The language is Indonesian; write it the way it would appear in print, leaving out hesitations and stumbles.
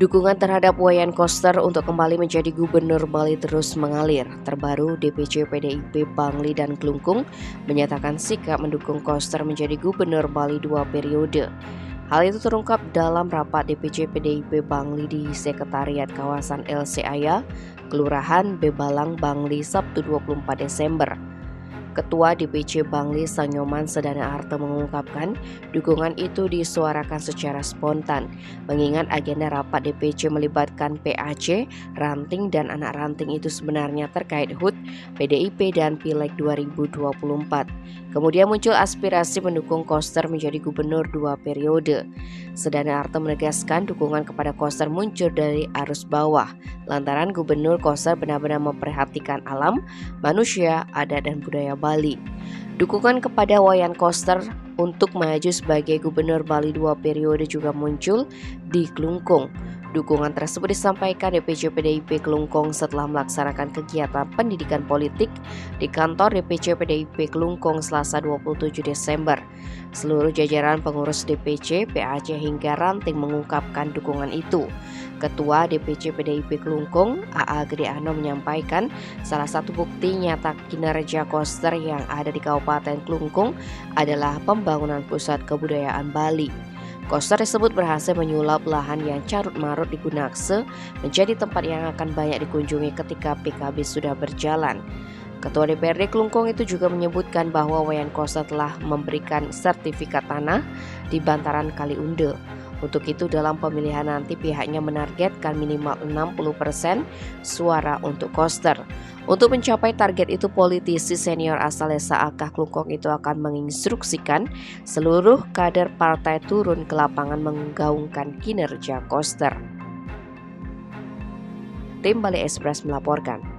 Dukungan terhadap Wayan Koster untuk kembali menjadi Gubernur Bali terus mengalir. Terbaru, DPC PDIP Bangli dan Klungkung menyatakan sikap mendukung Koster menjadi Gubernur Bali 2 periode. Hal itu terungkap dalam rapat DPC PDIP Bangli di Sekretariat Kawasan LC Aya, Kelurahan Bebalang, Bangli, Sabtu 24 Desember. Ketua DPC Bangli Sanyoman Sedana Arte mengungkapkan dukungan itu disuarakan secara spontan mengingat agenda rapat DPC melibatkan PAC, ranting dan anak ranting itu sebenarnya terkait HUT, PDIP dan Pileg 2024. Kemudian muncul aspirasi mendukung Koster menjadi gubernur 2 periode. Sedana Arte menegaskan dukungan kepada Koster muncul dari arus bawah lantaran Gubernur Koster benar-benar memperhatikan alam, manusia, adat dan budaya Bali. Dukungan kepada Wayan Koster untuk maju sebagai Gubernur Bali 2 periode juga muncul di Klungkung. Dukungan tersebut disampaikan DPC PDIP Klungkung setelah melaksanakan kegiatan pendidikan politik di kantor DPC PDIP Klungkung Selasa 27 Desember. Seluruh jajaran pengurus DPC, PAC hingga ranting mengungkapkan dukungan itu. Ketua DPC PDIP Klungkung, AA Gede Ano menyampaikan salah satu bukti nyata kinerja Koster yang ada di Kabupaten Klungkung adalah pembangunan pusat kebudayaan Bali. Koster tersebut berhasil menyulap lahan yang carut-marut di Gunakse menjadi tempat yang akan banyak dikunjungi ketika PKB sudah berjalan. Ketua DPRD Klungkung itu juga menyebutkan bahwa Wayan Koster telah memberikan sertifikat tanah di bantaran Kali Unde. Untuk itu dalam pemilihan nanti pihaknya menargetkan minimal 60% suara untuk Koster. Untuk mencapai target itu politisi senior asal Desa Akah Klungkung itu akan menginstruksikan seluruh kader partai turun ke lapangan menggaungkan kinerja Koster. Tim Bali Express melaporkan.